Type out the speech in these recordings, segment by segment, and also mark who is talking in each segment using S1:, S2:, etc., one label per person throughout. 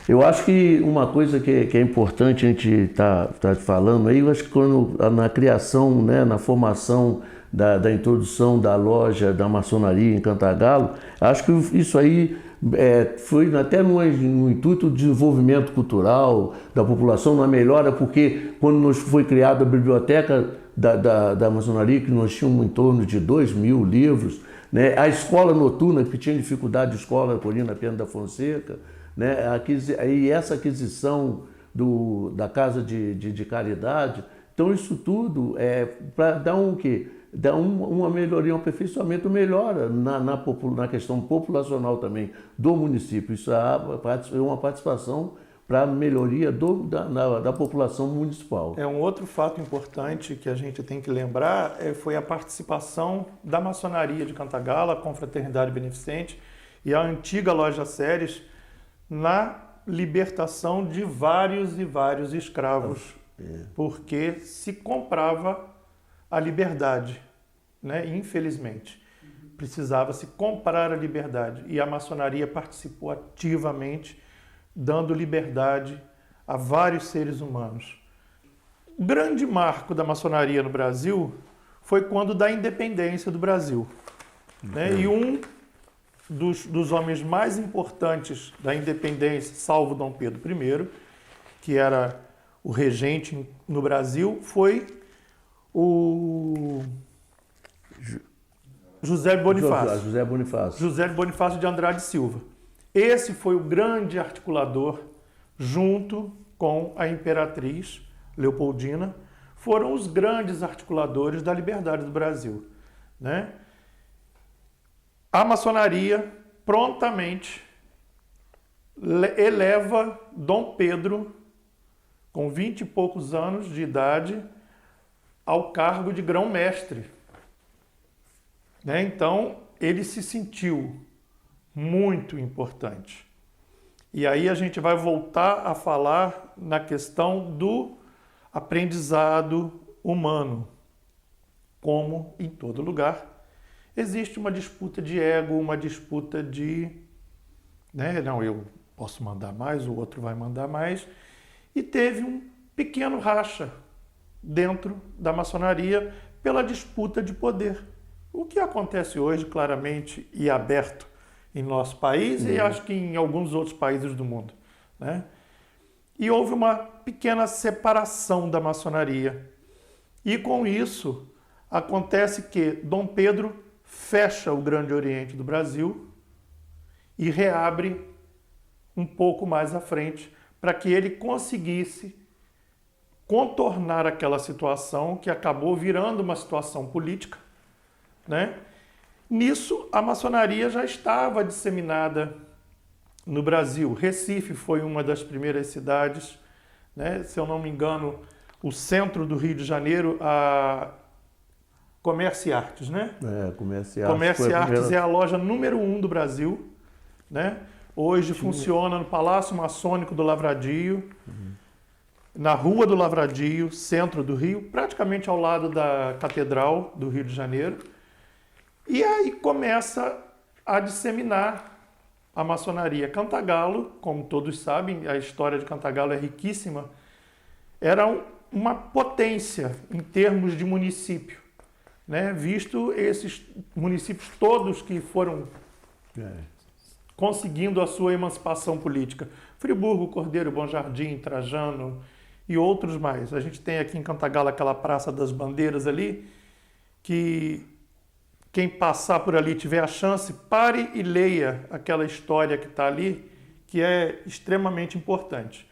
S1: Eu acho que uma coisa que é importante a gente tá falando aí, eu acho que quando, na criação, né, na formação da introdução da loja da maçonaria em Cantagalo, acho que isso aí foi até no intuito de desenvolvimento cultural da população, na melhora, porque quando foi criada a biblioteca da maçonaria, que nós tínhamos em torno de 2.000 livros, né, a escola noturna, que tinha dificuldade de escola, Colina Pena da Fonseca, né, aí essa aquisição da Casa de Caridade, então isso tudo é para dar um quê? Dar uma melhoria, um aperfeiçoamento, melhora na questão populacional também do município. Isso é uma participação para a melhoria da população municipal.
S2: Um outro fato importante que a gente tem que lembrar foi a participação da maçonaria de Cantagalo, a Confraternidade Beneficente e a antiga Loja Ceres na libertação de vários e vários escravos, porque se comprava a liberdade, né? Infelizmente, precisava se comprar a liberdade e a maçonaria participou ativamente, dando liberdade a vários seres humanos. O grande marco da maçonaria no Brasil foi quando da independência do Brasil, né? E um dos homens mais importantes da independência, salvo Dom Pedro I, que era o regente no Brasil, foi o José Bonifácio. José Bonifácio de Andrade Silva. Esse foi o grande articulador, junto com a imperatriz Leopoldina, foram os grandes articuladores da liberdade do Brasil, né? A maçonaria prontamente eleva Dom Pedro, com 20 e poucos anos de idade, ao cargo de grão-mestre, né? Então, ele se sentiu muito importante. E aí a gente vai voltar a falar na questão do aprendizado humano. Como em todo lugar, existe uma disputa de ego, uma disputa de, né, não, eu posso mandar mais, o outro vai mandar mais. E teve um pequeno racha dentro da maçonaria pela disputa de poder. O que acontece hoje, claramente e aberto em nosso país e acho que em alguns outros países do mundo, né? E houve uma pequena separação da maçonaria. E com isso, acontece que Dom Pedro fecha o Grande Oriente do Brasil e reabre um pouco mais à frente para que ele conseguisse contornar aquela situação que acabou virando uma situação política, né? Nisso, a maçonaria já estava disseminada no Brasil. Recife foi uma das primeiras cidades, né? Se eu não me engano, o centro do Rio de Janeiro, a Comércio e Artes, né?
S1: Comércio e Artes.
S2: Comércio e Artes é a loja número 1 do Brasil, né? Hoje funciona no Palácio Maçônico do Lavradio, na Rua do Lavradio, centro do Rio, praticamente ao lado da Catedral do Rio de Janeiro. E aí começa a disseminar a maçonaria. Cantagalo, como todos sabem, a história de Cantagalo é riquíssima, era uma potência em termos de município, né? Visto esses municípios todos que foram conseguindo a sua emancipação política. Friburgo, Cordeiro, Bom Jardim, Trajano e outros mais. A gente tem aqui em Cantagalo aquela Praça das Bandeiras ali, que quem passar por ali tiver a chance, pare e leia aquela história que está ali, que é extremamente importante.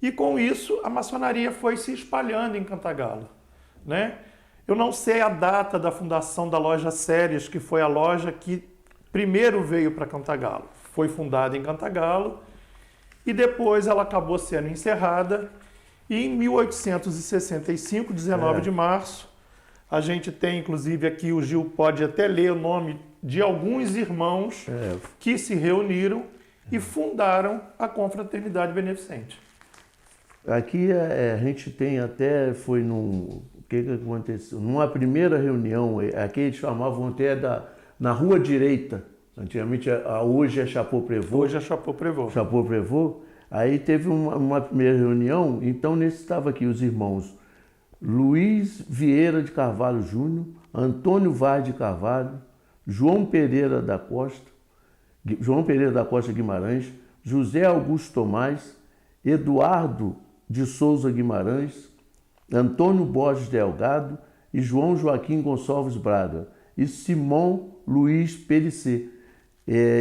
S2: E com isso, a maçonaria foi se espalhando em Cantagalo, né? Eu não sei a data da fundação da Loja Ceres, que foi a loja que primeiro veio para Cantagalo. Foi fundada em Cantagalo e depois ela acabou sendo encerrada. E em 1865, 19 de março, a gente tem, inclusive, aqui o Gil pode até ler o nome de alguns irmãos que se reuniram e fundaram a Confraternidade Beneficente.
S1: Aqui a gente tem até, o que aconteceu? Numa primeira reunião, aqui eles chamavam até na Rua Direita, Antigamente, hoje é Chapeau Prévôt.
S2: Hoje é Chapeau Prévôt.
S1: Chapeau Prévôt. Aí teve uma primeira reunião, então nesse estava aqui os irmãos Luiz Vieira de Carvalho Júnior, Antônio Vaz de Carvalho, João Pereira da Costa Guimarães, José Augusto Tomás, Eduardo de Souza Guimarães, Antônio Borges Delgado e João Joaquim Gonçalves Braga e Simão Luiz Perissé.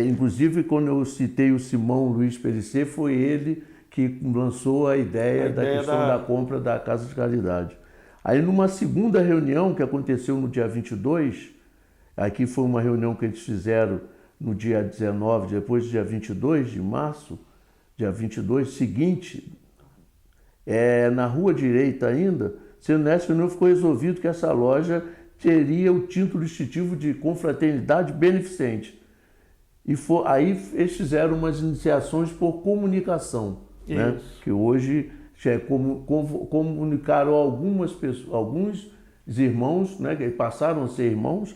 S1: Inclusive, quando eu citei o Simão Luiz Perissé, foi ele que lançou a ideia da questão da compra da Casa de Caridade. Aí, numa segunda reunião que aconteceu no dia 22, aqui foi uma reunião que eles fizeram no dia 19, depois do dia 22 de março, dia 22 seguinte, na Rua Direita ainda, nessa reunião ficou resolvido que essa loja teria o título distintivo de confraternidade beneficente. E aí eles fizeram umas iniciações por comunicação, né? Que hoje comunicaram algumas pessoas, alguns irmãos, né? Que passaram a ser irmãos,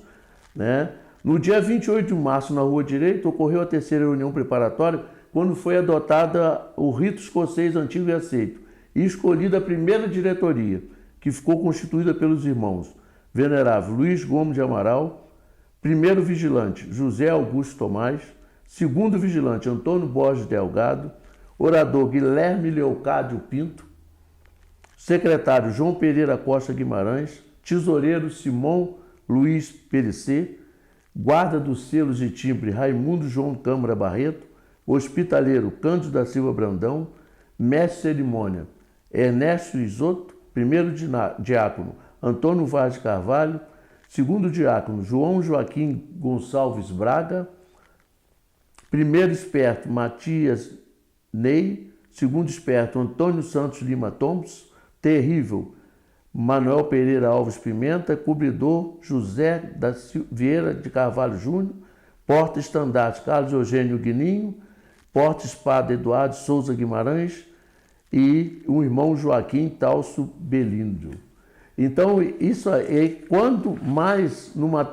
S1: né? No dia 28 de março, na Rua Direita, ocorreu a terceira reunião preparatória, quando foi adotada o rito escocês antigo e aceito, e escolhida a primeira diretoria, que ficou constituída pelos irmãos Venerável Luiz Gomes de Amaral, primeiro vigilante José Augusto Tomás, segundo vigilante Antônio Borges Delgado, orador Guilherme Leocádio Pinto, secretário João Pereira Costa Guimarães, tesoureiro Simão Luiz Perissé, guarda dos selos de timbre Raimundo João Câmara Barreto, hospitaleiro Cândido da Silva Brandão, mestre cerimônia Ernesto Isoto, primeiro diácono Antônio Vaz de Carvalho, segundo diácono João Joaquim Gonçalves Braga, primeiro esperto Matias Ney, segundo esperto Antônio Santos Lima Thompson, terrível Manuel Pereira Alves Pimenta, cobridor José da Vieira de Carvalho Júnior, porta-estandarte Carlos Eugênio Guininho, porta-espada Eduardo Souza Guimarães e o irmão Joaquim Talso Belíndrio. Então, isso é quando mais numa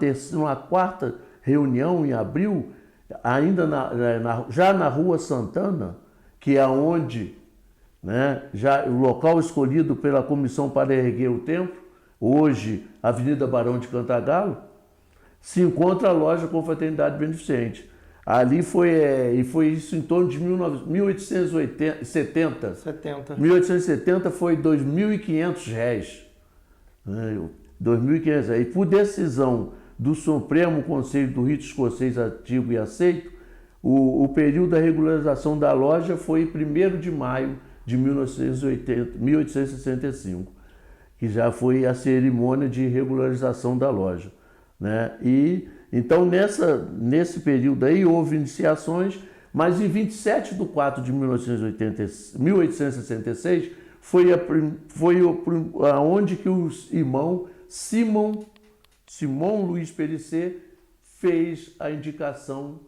S1: quarta reunião em abril, ainda já na Rua Santana, que é onde, né, já o local escolhido pela comissão para erguer o templo, hoje Avenida Barão de Cantagalo, se encontra a loja Confraternidade Beneficente. Ali foi isso em torno de 1870. 1870 foi R$ 2.500. Né? 2.500. E por decisão do Supremo Conselho do Rito Escocês Antigo e Aceito, o período da regularização da loja foi 1º de maio de 1865, que já foi a cerimônia de regularização da loja, né? E então nesse período aí houve iniciações, mas em 27 de 4 de 1866 foi aonde que o irmão Simão Luiz Perissé fez a indicação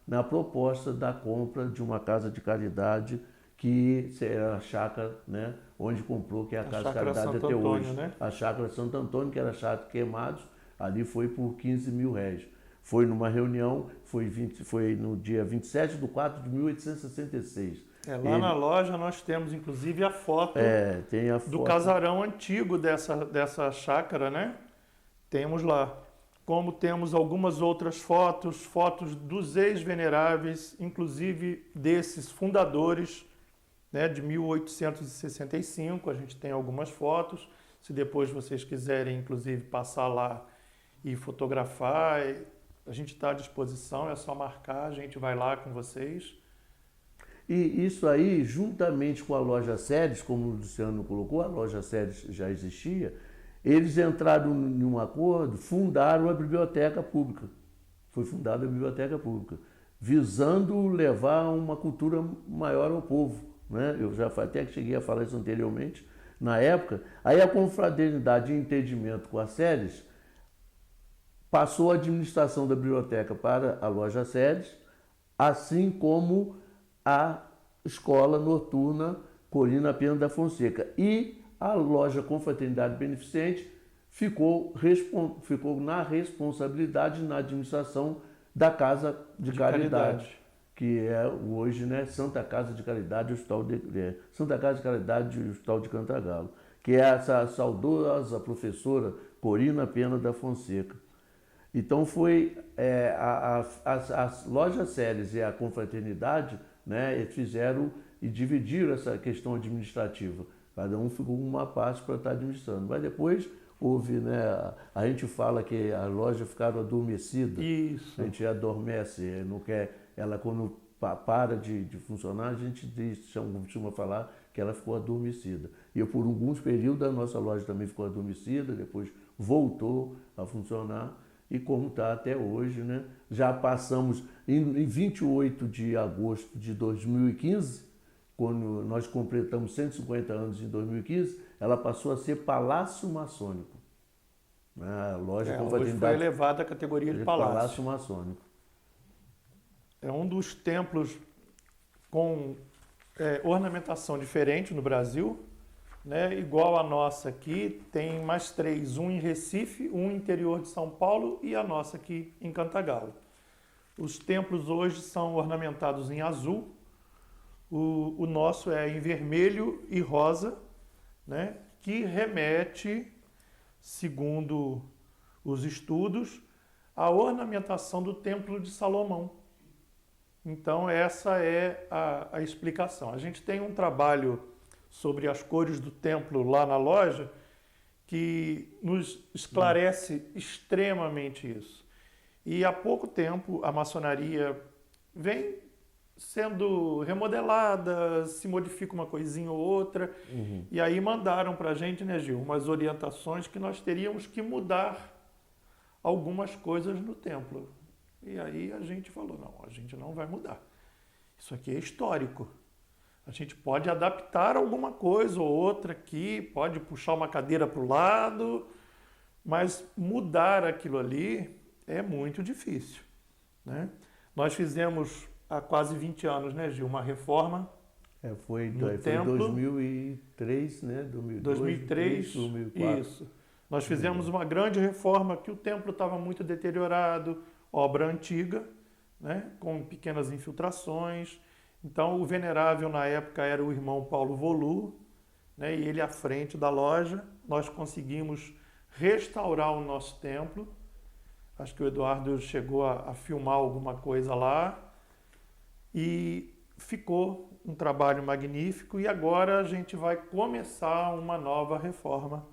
S1: na proposta da compra de uma casa de caridade, que era a chácara, né, onde comprou, que é a Casa de Caridade
S2: Santo
S1: até
S2: Antônio,
S1: hoje.
S2: né?
S1: A chácara Santo Antônio, que era chácara Queimados, ali foi por R$ 15.000. Foi numa reunião, foi no dia 27 de 4 de 1866.
S2: Lá na loja nós temos inclusive a foto,
S1: tem a
S2: do
S1: foto
S2: casarão antigo dessa chácara, né? Temos lá. Como temos algumas outras fotos dos ex-veneráveis, inclusive desses fundadores, né, de 1865, a gente tem algumas fotos. Se depois vocês quiserem, inclusive, passar lá e fotografar, a gente está à disposição, é só marcar, a gente vai lá com vocês.
S1: E isso aí, juntamente com a loja Séries, como o Luciano colocou, a loja Séries já existia, eles entraram em um acordo, fundaram a biblioteca pública. Foi fundada a biblioteca pública, visando levar uma cultura maior ao povo, né? Eu já até que cheguei a falar isso anteriormente, na época. Aí a confraternidade em entendimento com a Séries passou a administração da biblioteca para a loja Séries, assim como a escola noturna Corina Pena da Fonseca. E a loja Confraternidade Beneficente ficou na responsabilidade, na administração da Casa de Caridade,
S2: Caridade.
S1: que é hoje, né, Santa Casa de Caridade, Santa Casa de Caridade e Hospital de Cantagalo, que é essa saudosa professora Corina Pena da Fonseca. Então foi as lojas Ceres e a Confraternidade, né, eles fizeram e dividiram essa questão administrativa. Cada um ficou com uma parte para estar administrando. Mas depois houve, né, a gente fala que as lojas ficaram adormecidas.
S2: Isso.
S1: A gente adormece, não quer, ela quando para de funcionar, a gente costuma falar que ela ficou adormecida. E por alguns períodos a nossa loja também ficou adormecida, depois voltou a funcionar. E como está até hoje, né? Já passamos, em 28 de agosto de 2015, quando nós completamos 150 anos em 2015, ela passou a ser Palácio Maçônico. A loja
S2: Hoje foi elevada à categoria de
S1: Palácio Maçônico.
S2: É um dos templos com ornamentação diferente no Brasil, né? Igual a nossa aqui, tem mais 3, um em Recife, um no interior de São Paulo e a nossa aqui em Cantagalo. Os templos hoje são ornamentados em azul, o nosso é em vermelho e rosa, né? Que remete, segundo os estudos, à ornamentação do Templo de Salomão. Então essa é a explicação. A gente tem um trabalho sobre as cores do templo lá na loja que nos esclarece extremamente isso. E há pouco tempo a maçonaria vem sendo remodelada, se modifica uma coisinha ou outra, e aí mandaram para a gente, né, Gil, umas orientações que nós teríamos que mudar algumas coisas no templo. E aí a gente falou, não, a gente não vai mudar. Isso aqui é histórico. A gente pode adaptar alguma coisa ou outra aqui, pode puxar uma cadeira para o lado, mas mudar aquilo ali é muito difícil, né? Nós fizemos há quase 20 anos, né, Gil, uma reforma.
S1: Foi em 2003, né?
S2: 2003,
S1: 2004.
S2: Isso. Nós fizemos uma grande reforma que o templo estava muito deteriorado, obra antiga, né, com pequenas infiltrações. Então, o venerável na época era o irmão Paulo Volu, né, e ele à frente da loja. Nós conseguimos restaurar o nosso templo. Acho que o Eduardo chegou a filmar alguma coisa lá. E ficou um trabalho magnífico. E agora a gente vai começar uma nova reforma